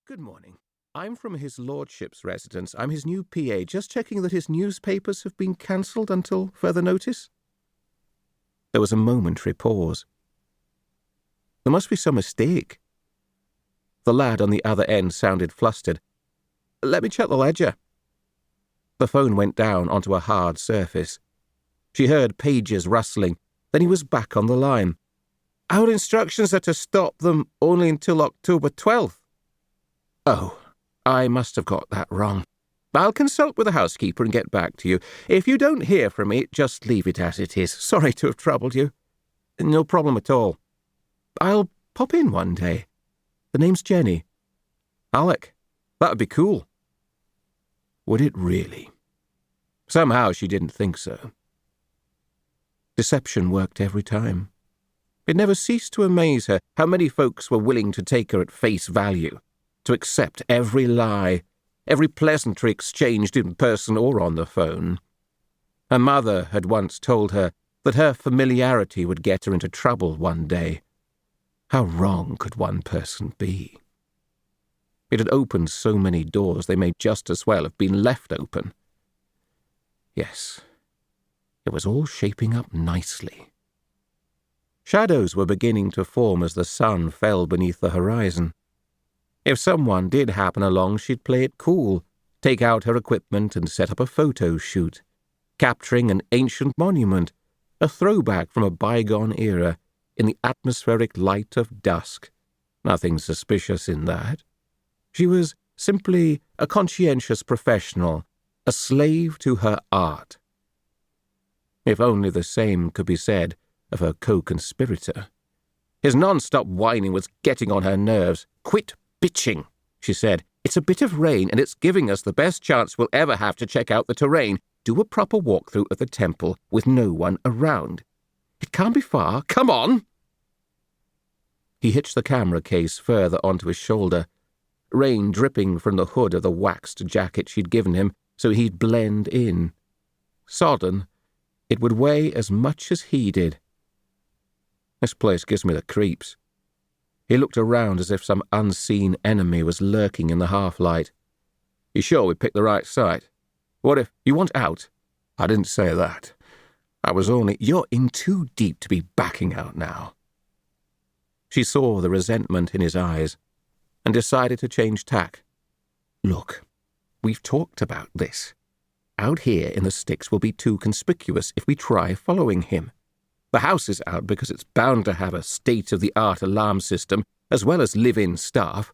Good morning. I'm from his lordship's residence. I'm his new PA, just checking that his newspapers have been cancelled until further notice. There was a momentary pause. There must be some mistake. The lad on the other end sounded flustered. Let me check the ledger. The phone went down onto a hard surface. She heard pages rustling. Then he was back on the line. Our instructions are to stop them only until October 12th. Oh, I must have got that wrong. I'll consult with the housekeeper and get back to you. If you don't hear from me, just leave it as it is. Sorry to have troubled you. No problem at all. I'll pop in one day. The name's Jenny. Alec. That would be cool. Would it really? Somehow she didn't think so. Deception worked every time. It never ceased to amaze her how many folks were willing to take her at face value, to accept every lie, every pleasantry exchanged in person or on the phone. Her mother had once told her that her familiarity would get her into trouble one day. How wrong could one person be? It had opened so many doors they may just as well have been left open. Yes, it was all shaping up nicely. Shadows were beginning to form as the sun fell beneath the horizon. If someone did happen along, she'd play it cool, take out her equipment and set up a photo shoot, capturing an ancient monument, a throwback from a bygone era, in the atmospheric light of dusk. Nothing suspicious in that. She was simply a conscientious professional, a slave to her art. If only the same could be said of her co-conspirator. His non-stop whining was getting on her nerves. Quit bitching, she said. It's a bit of rain and it's giving us the best chance we'll ever have to check out the terrain. Do a proper walkthrough of the temple with no one around. It can't be far. Come on! He hitched the camera case further onto his shoulder, rain dripping from the hood of the waxed jacket she'd given him so he'd blend in. Sodden, it would weigh as much as he did. This place gives me the creeps. He looked around as if some unseen enemy was lurking in the half-light. You sure we picked the right site? What if you want out? I didn't say that. I was only... You're in too deep to be backing out now. She saw the resentment in his eyes and decided to change tack. Look, we've talked about this. Out here in the sticks will be too conspicuous if we try following him. The house is out because it's bound to have a state-of-the-art alarm system as well as live-in staff.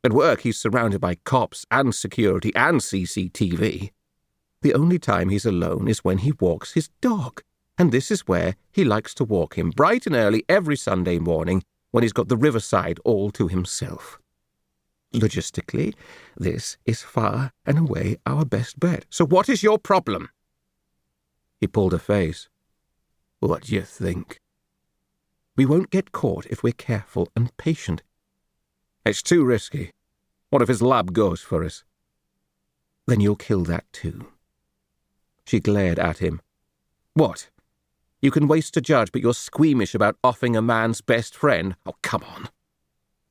At work, he's surrounded by cops and security and CCTV. The only time he's alone is when he walks his dog, and this is where he likes to walk him, bright and early every Sunday morning when he's got the riverside all to himself. Logistically, this is far and away our best bet. So what is your problem? He pulled a face. What do you think? We won't get caught if we're careful and patient. It's too risky. What if his lab goes for us? Then you'll kill that too. She glared at him. What? You can waste a judge, but you're squeamish about offing a man's best friend? Oh, come on.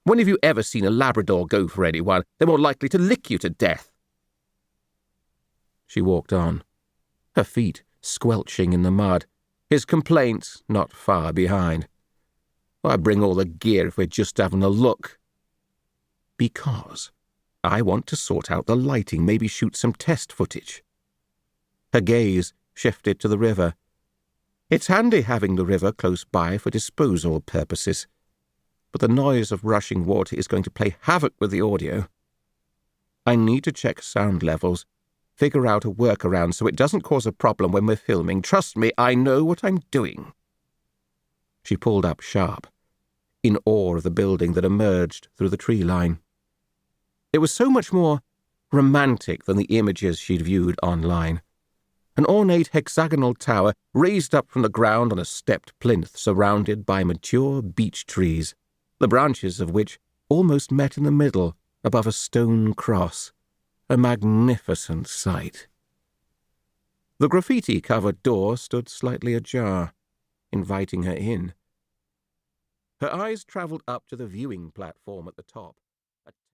When have you ever seen a Labrador go for anyone? They're more likely to lick you to death. She walked on, her feet squelching in the mud, his complaints not far behind. Why bring all the gear if we're just having a look? Because I want to sort out the lighting, maybe shoot some test footage. Her gaze shifted to the river. It's handy having the river close by for disposal purposes, but the noise of rushing water is going to play havoc with the audio. I need to check sound levels, figure out a workaround so it doesn't cause a problem when we're filming. Trust me, I know what I'm doing. She pulled up sharp, in awe of the building that emerged through the tree line. It was so much more romantic than the images she'd viewed online. An ornate hexagonal tower raised up from the ground on a stepped plinth surrounded by mature beech trees, the branches of which almost met in the middle above a stone cross. A magnificent sight. The graffiti-covered door stood slightly ajar, inviting her in. Her eyes travelled up to the viewing platform at the top.